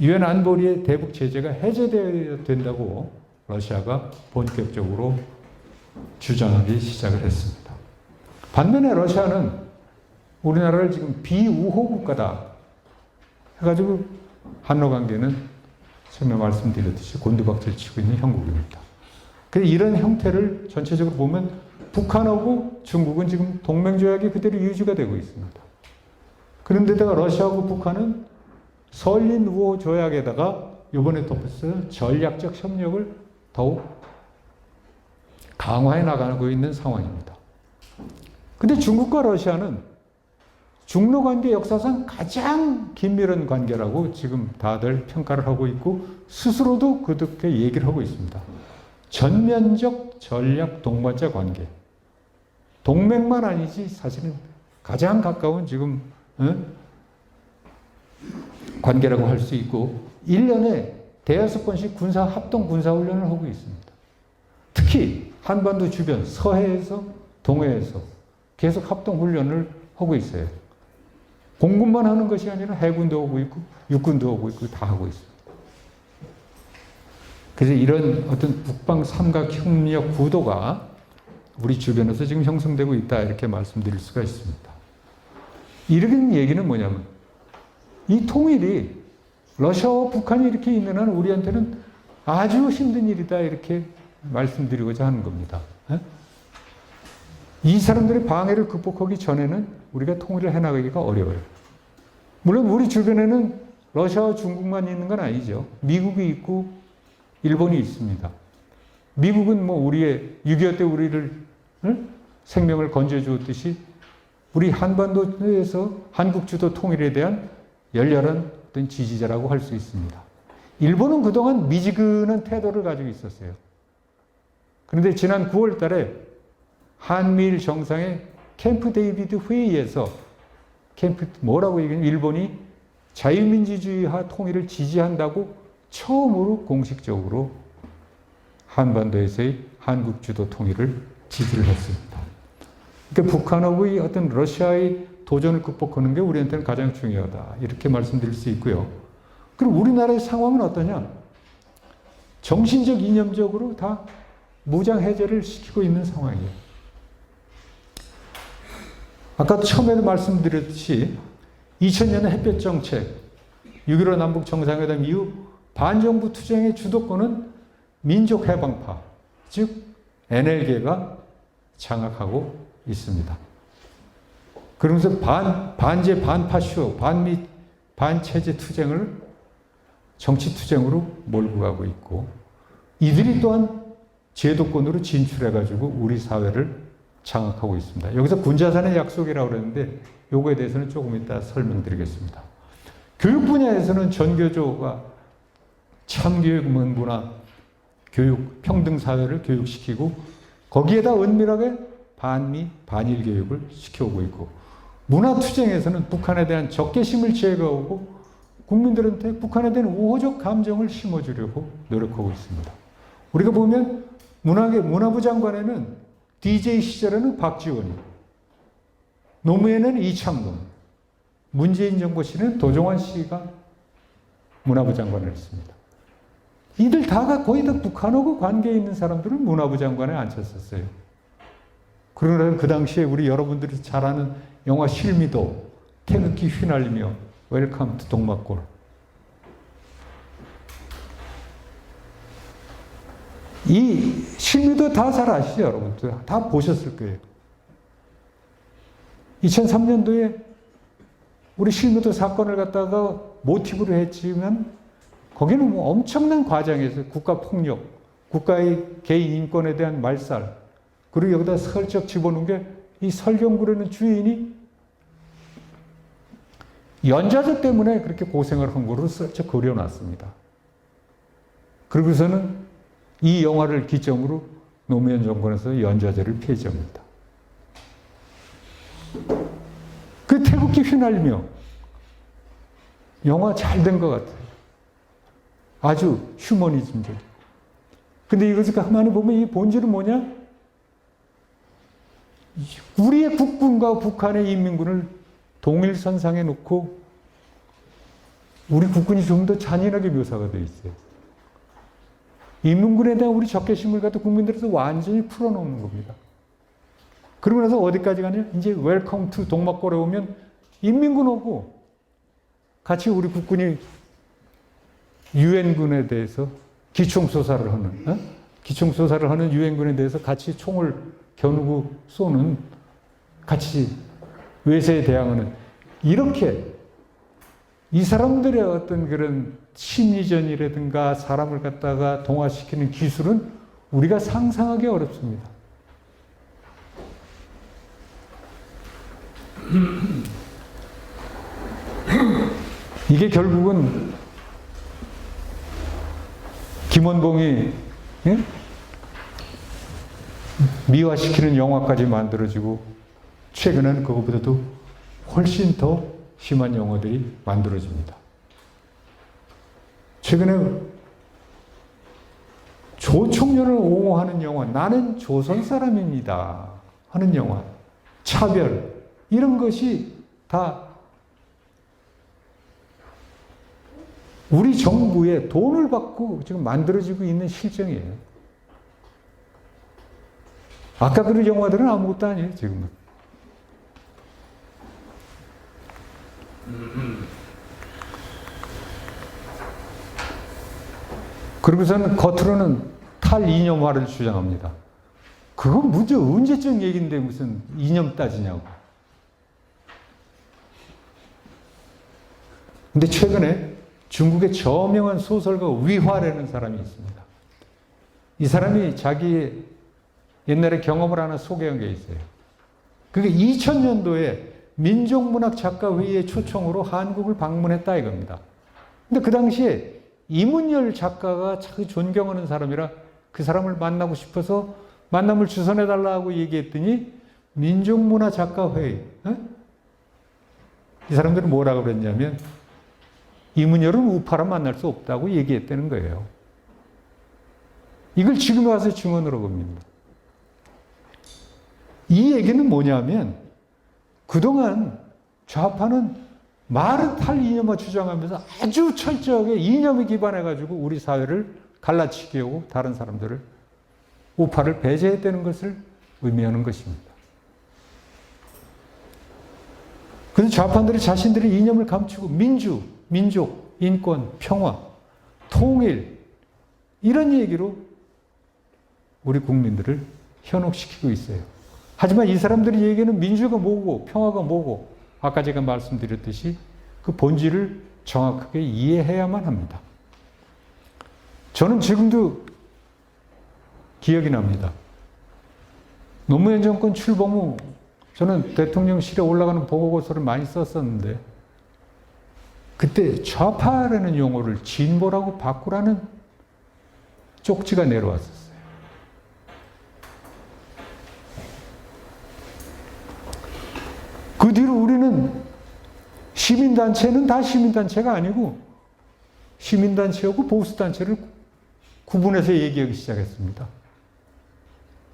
유엔 안보리의 대북 제재가 해제되어야 된다고 러시아가 본격적으로 주장하기 시작을 했습니다. 반면에 러시아는 우리나라를 지금 비우호 국가다 해가지고 한러 관계는 처음에 말씀드렸듯이 곤두박질 치고 있는 형국입니다. 그래서 이런 형태를 전체적으로 보면 북한하고 중국은 지금 동맹조약이 그대로 유지가 되고 있습니다. 그런데다가 러시아하고 북한은 설린 우호 조약에다가 이번에 덧붙여서 전략적 협력을 더욱 강화해 나가고 있는 상황입니다. 근데 중국과 러시아는 중러 관계 역사상 가장 긴밀한 관계라고 지금 다들 평가를 하고 있고 스스로도 그렇게 얘기를 하고 있습니다. 전면적 전략 동반자 관계. 동맹만 아니지 사실은 가장 가까운 지금 관계라고 할 수 있고 1년에 대여섯 번씩 합동 군사훈련을 하고 있습니다. 특히 한반도 주변 서해에서 동해에서 계속 합동훈련을 하고 있어요. 공군만 하는 것이 아니라 해군도 하고 있고 육군도 하고 있고 다 하고 있습니다. 그래서 이런 어떤 북방 삼각협력 구도가 우리 주변에서 지금 형성되고 있다 이렇게 말씀드릴 수가 있습니다. 이런 얘기는 뭐냐면 이 통일이 러시아와 북한이 이렇게 있는 한 우리한테는 아주 힘든 일이다 이렇게 말씀드리고자 하는 겁니다. 이 사람들의 방해를 극복하기 전에는 우리가 통일을 해나가기가 어려워요. 물론 우리 주변에는 러시아와 중국만 있는 건 아니죠. 미국이 있고 일본이 있습니다. 미국은 뭐 우리의 6.25 때 우리를 생명을 건져주었듯이 우리 한반도에서 한국 주도 통일에 대한 열렬한 어떤 지지자라고 할 수 있습니다. 일본은 그동안 미지근한 태도를 가지고 있었어요. 그런데 지난 9월 달에 한미일 정상의 캠프 데이비드 회의에서 뭐라고 얘기하냐면 일본이 자유민주주의화 통일을 지지한다고 처음으로 공식적으로 한반도에서의 한국 주도 통일을 지지를 했습니다. 그러니까 북한하고의 어떤 러시아의 도전을 극복하는 게 우리한테는 가장 중요하다. 이렇게 말씀드릴 수 있고요. 그리고 우리나라의 상황은 어떠냐? 정신적, 이념적으로 다 무장 해제를 시키고 있는 상황이에요. 아까 처음에도 말씀드렸듯이 2000년의 햇볕 정책, 6.15 남북 정상회담 이후 반정부 투쟁의 주도권은 민족해방파, 즉 NLD가 장악하고 있습니다. 그러면서 반제 반파쇼, 반미 반체제 투쟁을 정치 투쟁으로 몰고 가고 있고 이들이 또한 제도권으로 진출해가지고 우리 사회를 장악하고 있습니다. 여기서 군자산의 약속이라고 그랬는데 요거에 대해서는 조금 이따 설명드리겠습니다. 교육 분야에서는 전교조가 참교육, 문화, 교육, 평등 사회를 교육시키고 거기에다 은밀하게 반미, 반일 교육을 시켜오고 있고 문화투쟁에서는 북한에 대한 적개심을 제거하고 국민들한테 북한에 대한 우호적 감정을 심어주려고 노력하고 있습니다. 우리가 보면 문화부 장관에는 DJ 시절에는 박지원이, 노무현에는 이창동, 문재인 정부 시는 도종환 씨가 문화부 장관을 했습니다. 이들 다가 거의 다 북한하고 관계 있는 사람들은 문화부 장관에 앉혔었어요. 그러나 그 당시에 우리 여러분들이 잘 아는 영화 실미도, 태극기 휘날리며 웰컴 투 동막골. 이 실미도 다 잘 아시죠, 여러분들? 다 보셨을 거예요. 2003년도에 우리 실미도 사건을 갖다가 모티브로 했지만 거기는 뭐 엄청난 과정에서 국가폭력, 국가의 개인 인권에 대한 말살, 그리고 여기다 슬쩍 집어넣은 게 이 설경구라는 주인이 연좌제 때문에 그렇게 고생을 한 거로 슬쩍 그려놨습니다. 그러고서는 이 영화를 기점으로 노무현 정권에서 연좌제를 폐지합니다. 그 태극기 휘날리며 영화 잘 된 것 같아요. 아주 휴머니즘적이고. 근데 이것을 가만히 보면 이 본질은 뭐냐? 우리의 국군과 북한의 인민군을 동일선상에 놓고 우리 국군이 좀 더 잔인하게 묘사가 되어 있어요. 인민군에 대한 우리 적개심을 갖다 국민들에서 완전히 풀어놓는 겁니다. 그러고 나서 어디까지 가냐? 이제 웰컴 투 동막골에 오면 인민군하고 같이 우리 국군이 유엔군에 대해서 기총소사를 하는, 기총소사를 하는 유엔군에 대해서 같이 총을 겨누고 쏘는, 같이 외세에 대항하는, 이렇게 이 사람들의 어떤 그런 심리전이라든가 사람을 갖다가 동화시키는 기술은 우리가 상상하기 어렵습니다. 이게 결국은 김원봉이 미화시키는 영화까지 만들어지고 최근에는 그것보다도 훨씬 더 심한 영화들이 만들어집니다. 최근에 조총련을 옹호하는 영화, 나는 조선 사람입니다 하는 영화, 차별, 이런 것이 다 우리 정부에 돈을 받고 지금 만들어지고 있는 실정이에요. 아까 그 영화들은 아무것도 아니에요, 지금은. 그러고서는 겉으로는 탈이념화를 주장합니다. 그건 언제적 얘기인데 무슨 이념 따지냐고. 근데 최근에 중국의 저명한 소설가 위화라는 사람이 있습니다. 이 사람이 자기 옛날에 경험을 하나 소개한 게 있어요. 그게 2000년도에 민족문학작가회의의 초청으로 한국을 방문했다 이겁니다. 근데 그 당시에 이문열 작가가 자기 존경하는 사람이라 그 사람을 만나고 싶어서 만남을 주선해달라고 얘기했더니 민족문화작가회의, 이 사람들은 뭐라고 그랬냐면 이문열은 우파라 만날 수 없다고 얘기했다는 거예요. 이걸 지금 와서 증언으로 봅니다. 이 얘기는 뭐냐면 그동안 좌파는 말은 탈이념화 주장하면서 아주 철저하게 이념에 기반해가지고 우리 사회를 갈라치게 하고 다른 사람들을 우파를 배제했다는 것을 의미하는 것입니다. 그래서 좌파들이 자신들의 이념을 감추고 민주, 민족, 인권, 평화, 통일 이런 얘기로 우리 국민들을 현혹시키고 있어요. 하지만 이 사람들이 얘기하는 민주가 뭐고 평화가 뭐고 아까 제가 말씀드렸듯이 그 본질을 정확하게 이해해야만 합니다. 저는 지금도 기억이 납니다. 노무현 정권 출범 후 저는 대통령실에 올라가는 보고서를 많이 썼었는데 그때 좌파라는 용어를 진보라고 바꾸라는 쪽지가 내려왔었어요. 그 뒤로 우리는 시민단체는 다 시민단체가 아니고 시민단체하고 보수단체를 구분해서 얘기하기 시작했습니다.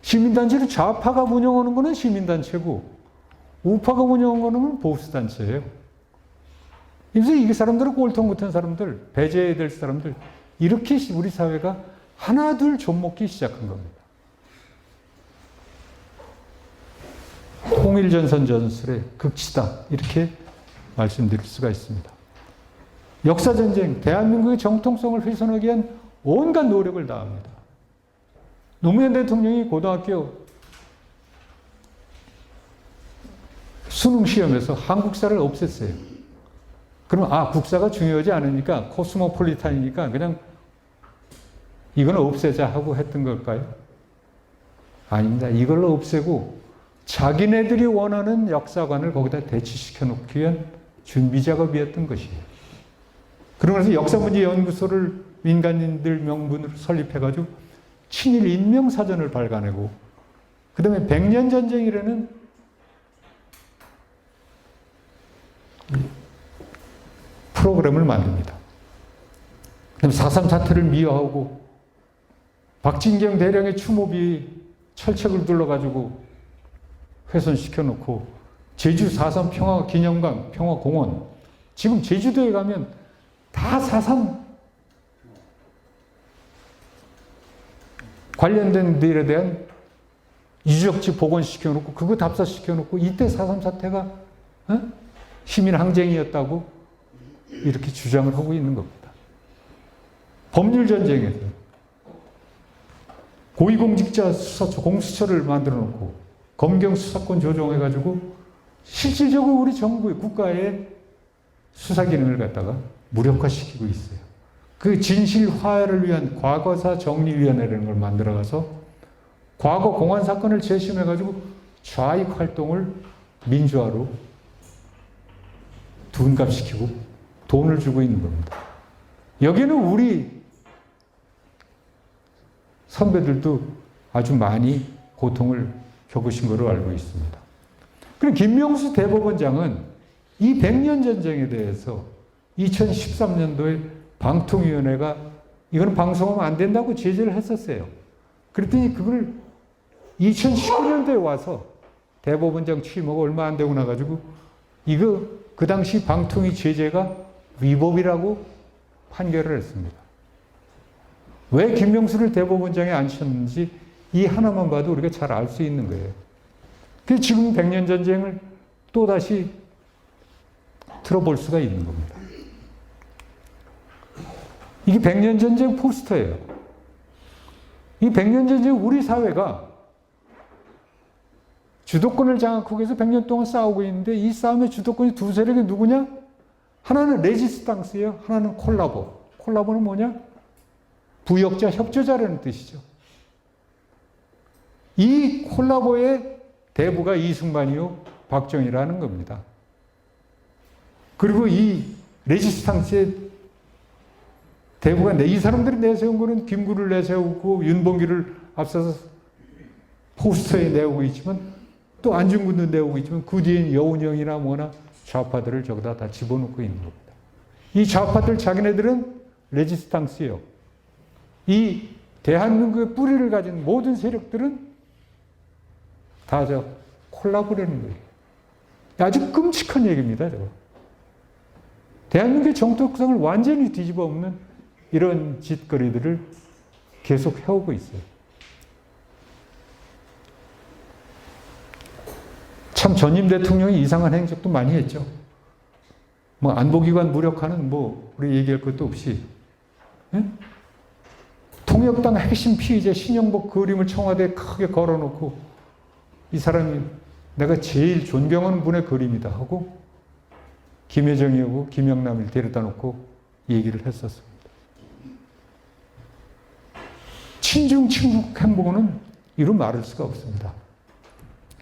시민단체를 좌파가 운영하는 것은 시민단체고 우파가 운영하는 것은 보수단체예요. 그래서 이 사람들은 꼴통 같은 사람들, 배제해야 될 사람들 이렇게 우리 사회가 하나 둘 좀먹기 시작한 겁니다. 통일전선 전술의 극치다 이렇게 말씀드릴 수가 있습니다. 역사전쟁, 대한민국의 정통성을 훼손하기 위한 온갖 노력을 다합니다. 노무현 대통령이 고등학교 수능시험에서 한국사를 없앴어요. 그러면 국사가 중요하지 않으니까 코스모폴리탄이니까 그냥 이건 없애자 하고 했던 걸까요? 아닙니다. 이걸로 없애고 자기네들이 원하는 역사관을 거기다 대치시켜 놓기 위한 준비 작업이었던 것이에요. 그러면서 역사문제연구소를 민간인들 명분으로 설립해가지고 친일 인명사전을 발간하고 그 다음에 백년전쟁이라는 프로그램을 만듭니다. 그 다음에 4.3 사태를 미화하고 박진경 대령의 추모비 철책을 둘러가지고 훼손시켜 놓고 제주 4.3 평화기념관, 평화공원 지금 제주도에 가면 다 4.3 관련된 데에 대한 유적지 복원시켜 놓고 그거 답사시켜 놓고 이때 4.3 사태가 시민항쟁이었다고 이렇게 주장을 하고 있는 겁니다. 법률 전쟁에서 고위공직자 수사처, 공수처를 만들어 놓고 검경 수사권 조정해가지고 실질적으로 우리 정부의 국가의 수사 기능을 갖다가 무력화시키고 있어요. 그 진실화를 위한 과거사 정리위원회라는 걸 만들어가서 과거 공안 사건을 재심해가지고 좌익 활동을 민주화로 둔갑시키고 돈을 주고 있는 겁니다. 여기는 우리 선배들도 아주 많이 고통을 겪으신 것으로 알고 있습니다. 그리고 김명수 대법원장은 이 100년 전쟁에 대해서 2013년도에 방통위원회가 이건 방송하면 안 된다고 제재를 했었어요. 그랬더니 그걸 2019년도에 와서 대법원장 취임하고 얼마 안 되고 나가지고 이거 그 당시 방통위 제재가 위법이라고 판결을 했습니다. 왜 김명수를 대법원장에 앉혔는지 이 하나만 봐도 우리가 잘 알 수 있는 거예요. 그래서 지금 100년 전쟁을 또다시 틀어볼 수가 있는 겁니다. 이게 100년 전쟁 포스터예요. 이 100년 전쟁 우리 사회가 주도권을 장악하기 위해서 100년 동안 싸우고 있는데 이 싸움의 주도권이 두 세력이 누구냐? 하나는 레지스탕스예요. 하나는 콜라보. 콜라보는 뭐냐? 부역자, 협조자라는 뜻이죠. 이 콜라보의 대부가 이승만이요, 박정희라는 겁니다. 그리고 이 레지스탕스의 대부가 이 사람들이 내세운 거는 김구를 내세우고 윤봉길을 앞서서 포스터에 내오고 있지만 또 안중근도 내오고 있지만 그 뒤엔 여운형이나 뭐나 좌파들을 저기다 다 집어넣고 있는 겁니다. 이 좌파들 자기네들은 레지스탕스예요. 이 대한민국의 뿌리를 가진 모든 세력들은 다 저 콜라보라는 거예요. 아주 끔찍한 얘기입니다. 저거. 대한민국의 정통성을 완전히 뒤집어 엎는 이런 짓거리들을 계속 해오고 있어요. 참 전임 대통령이 이상한 행적도 많이 했죠. 뭐 안보기관 무력화는 뭐 우리 얘기할 것도 없이, 예? 통역당 핵심 피의자 신영복 그림을 청와대에 크게 걸어놓고 이 사람이 내가 제일 존경하는 분의 그림이다 하고 김여정이하고 김영남을 데려다 놓고 얘기를 했었습니다. 친중 친북 행보는 이루 말할 수가 없습니다.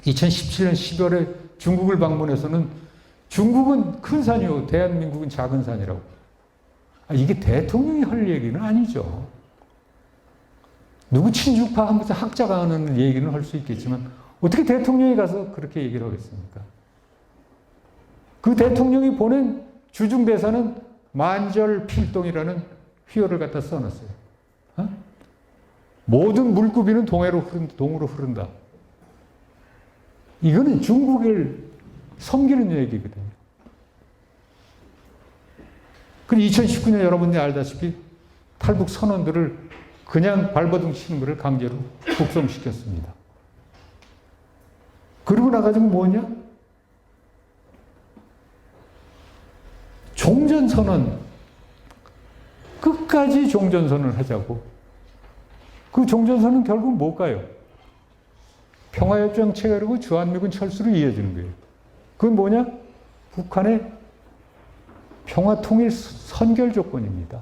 2017년 10월에 중국을 방문해서는 중국은 큰 산이요, 대한민국은 작은 산이라고. 이게 대통령이 할 얘기는 아니죠. 누구 친중파 하면서 학자가 하는 얘기는 할 수 있겠지만 어떻게 대통령이 가서 그렇게 얘기를 하겠습니까? 그 대통령이 보낸 주중대사는 만절필동이라는 휘호를 갖다 써놨어요. 어? 모든 물구비는 동으로 흐른다. 이거는 중국을 섬기는 얘기거든요. 그리고 2019년 여러분이 알다시피 탈북 선언들을 그냥 발버둥 치는 것을 강제로 북송시켰습니다. 그러고 나가지고 뭐냐? 종전선언. 끝까지 종전선언을 하자고. 그 종전선언은 결국 뭘까요? 평화협정 체결하고 주한미군 철수로 이어지는 거예요. 그건 뭐냐? 북한의 평화통일 선결 조건입니다.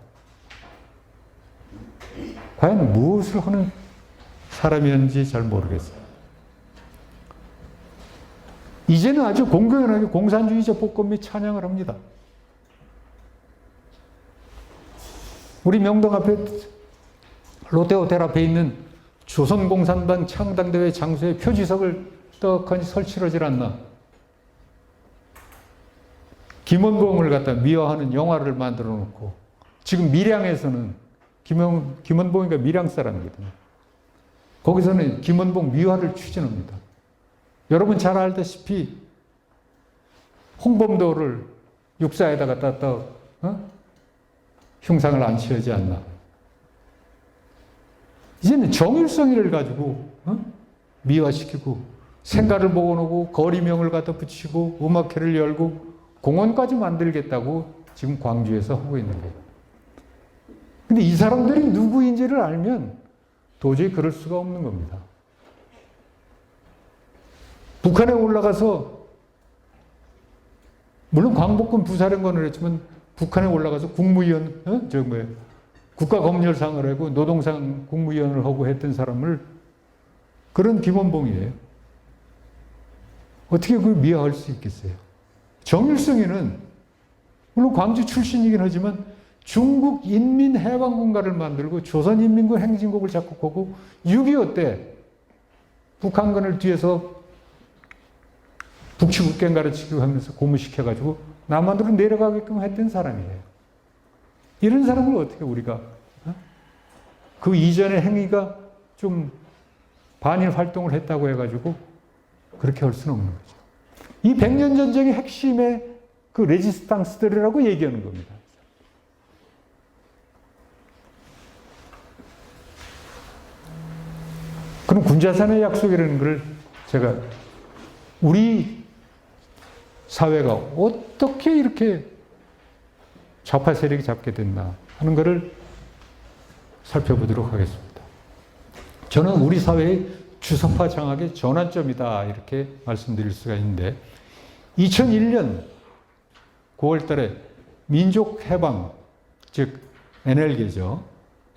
과연 무엇을 하는 사람이었는지 잘 모르겠어요. 이제는 아주 공공연하게 공산주의자 복권 및 찬양을 합니다. 우리 명동 앞에 롯데호텔 앞에 있는 조선공산당 창당대회 장소에 표지석을 떡하니 설치를 하질 않나. 김원봉을 갖다 미화하는 영화를 만들어 놓고 지금 밀양에서는 김원봉이가 밀양 사람이거든요. 거기서는 김원봉 미화를 추진합니다. 여러분 잘 알다시피 홍범도를 육사에다 갖다 흉상을 안치하지 않나. 이제는 정일성이를 가지고 미화시키고 생가를 복원하고 거리명을 갖다 붙이고 음악회를 열고 공원까지 만들겠다고 지금 광주에서 하고 있는 거예요. 근데 이 사람들이 누구인지를 알면 도저히 그럴 수가 없는 겁니다. 북한에 올라가서, 물론 광복군 부사령관을 했지만 북한에 올라가서 국무위원, 국가검열상을 하고 노동상 국무위원을 하고 했던 사람을, 그런 김원봉이에요. 어떻게 그걸 미화할 수 있겠어요? 정일성이는 물론 광주 출신이긴 하지만 중국 인민해방군가를 만들고 조선인민군 행진곡을 작곡하고 6.25 때 북한군을 뒤에서 북측국경 가르치고 하면서 고무시켜가지고 남한으로 내려가게끔 했던 사람이에요. 이런 사람을 어떻게 우리가, 그 이전의 행위가 좀 반일 활동을 했다고 해가지고 그렇게 할 수는 없는 거죠. 이 100년 전쟁의 핵심의 그 레지스탕스들이라고 얘기하는 겁니다. 그럼 군자산의 약속이라는 걸 제가 우리 사회가 어떻게 이렇게 좌파 세력이 잡게 됐나 하는 것을 살펴보도록 하겠습니다. 저는 우리 사회의 주석파 장악의 전환점이다 이렇게 말씀드릴 수가 있는데 2001년 9월 달에 민족해방, 즉 NL계죠.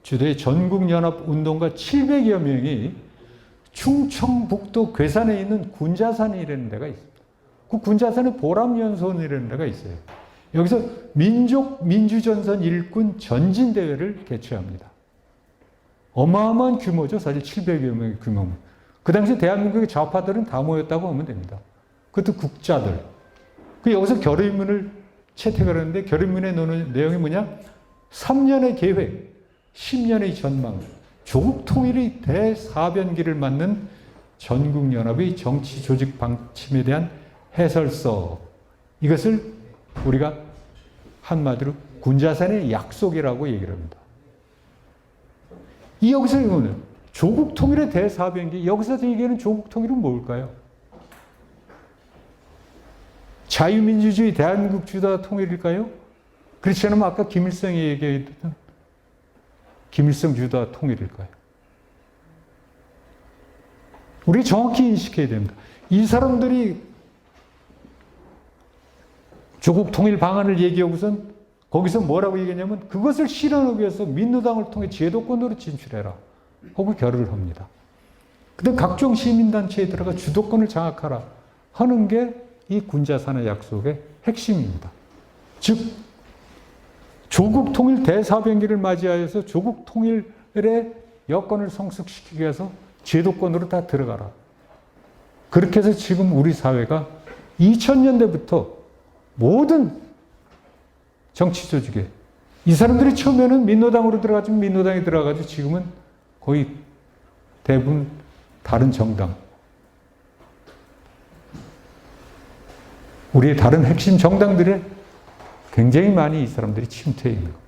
주도의 전국연합운동가 700여 명이 충청북도 괴산에 있는 군자산이라는 데가 있습니다. 그 군자산에 보람연수원이라는 데가 있어요. 여기서 민주전선 일꾼 전진대회를 개최합니다. 어마어마한 규모죠. 사실 700여 명의 규모. 그 당시 대한민국의 좌파들은 다 모였다고 하면 됩니다. 그것도 국자들. 여기서 결의문을 채택을 하는데 결의문의 내용이 뭐냐? 3년의 계획, 10년의 전망, 조국 통일의 대사변기를 맞는 전국연합의 정치 조직 방침에 대한 해설서. 이것을 우리가 한마디로 군자산의 약속이라고 얘기를 합니다. 여기서 이거는 조국 통일의 대사변기, 여기서 얘기하는 조국 통일은 뭘까요? 자유민주주의 대한민국 주도와 통일일까요? 그렇지 않으면 아까 김일성이 얘기했던 김일성 주도와 통일일까요? 우리 정확히 인식해야 됩니다. 이 사람들이 조국 통일 방안을 얘기하고선 거기서 뭐라고 얘기했냐면 그것을 실현하기 위해서 민노당을 통해 제도권으로 진출해라 하고 결의를 합니다. 근데 각종 시민단체에 들어가 주도권을 장악하라 하는 게 이 군자산의 약속의 핵심입니다. 즉 조국 통일 대사변기를 맞이하여서 조국 통일의 여건을 성숙시키기 위해서 제도권으로 다 들어가라. 그렇게 해서 지금 우리 사회가 2000년대부터 모든 정치 조직에 이 사람들이 처음에는 민노당으로 들어가지고 민노당에 들어가가지고 지금은 거의 대부분 다른 정당, 우리의 다른 핵심 정당들에 굉장히 많이 이 사람들이 침투해 있는 겁니다.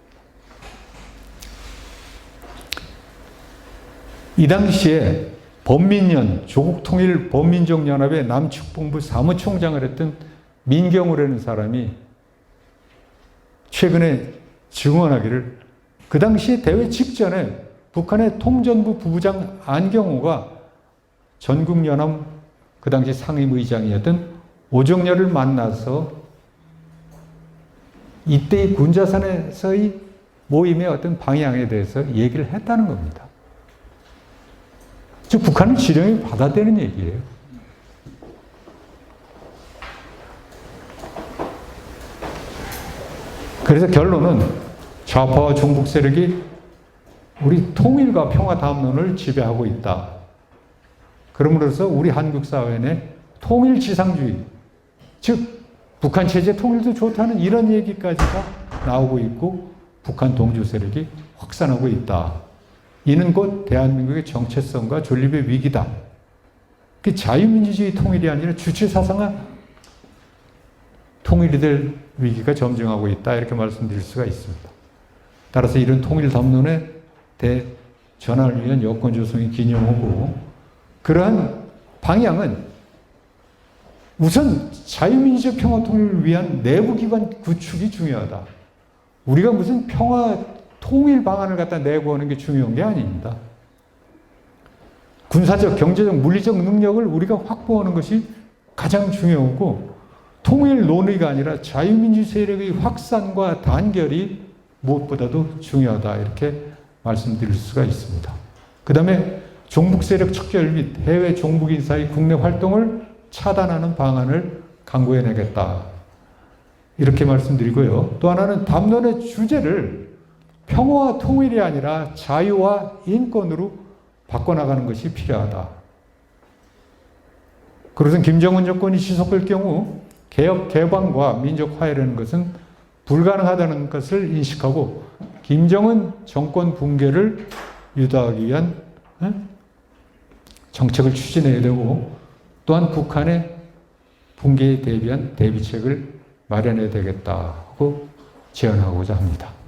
이 당시에 범민련, 조국통일 범민족연합의 남측본부 사무총장을 했던 민경우라는 사람이 최근에 증언하기를 그 당시에 대회 직전에 북한의 통전부 부부장 안경호가 전국연합 그 당시 상임의장이었던 오정렬을 만나서 이때의 군자산에서의 모임의 어떤 방향에 대해서 얘기를 했다는 겁니다. 즉 북한을 지령에 받아들이는 얘기예요. 그래서 결론은 좌파와 종북 세력이 우리 통일과 평화 담론을 지배하고 있다. 그러므로서 우리 한국 사회는 통일 지상주의, 즉 북한 체제 통일도 좋다는 이런 얘기까지가 나오고 있고 북한 동주 세력이 확산하고 있다. 이는 곧 대한민국의 정체성과 존립의 위기다. 그 자유민주주의 통일이 아니라 주체사상화 통일이 될 위기가 점증하고 있다. 이렇게 말씀드릴 수가 있습니다. 따라서 이런 통일 담론의 대전환을 위한 여건 조성이 기념하고 그러한 방향은 우선 자유민주적 평화 통일을 위한 내부기관 구축이 중요하다. 우리가 무슨 평화 통일 방안을 갖다 내고하는 게 중요한 게 아닙니다. 군사적, 경제적, 물리적 능력을 우리가 확보하는 것이 가장 중요하고 통일 논의가 아니라 자유민주 세력의 확산과 단결이 무엇보다도 중요하다 이렇게 말씀드릴 수가 있습니다. 그 다음에 종북 세력 척결 및 해외 종북 인사의 국내 활동을 차단하는 방안을 강구해내겠다 이렇게 말씀드리고요. 또 하나는 담론의 주제를 평화와 통일이 아니라 자유와 인권으로 바꿔나가는 것이 필요하다. 그것은 김정은 정권이 지속될 경우 개혁, 개방과 민족 화해라는 것은 불가능하다는 것을 인식하고 김정은 정권 붕괴를 유도하기 위한 정책을 추진해야 되고 또한 북한의 붕괴에 대비한 대비책을 마련해야 되겠다고 제안하고자 합니다.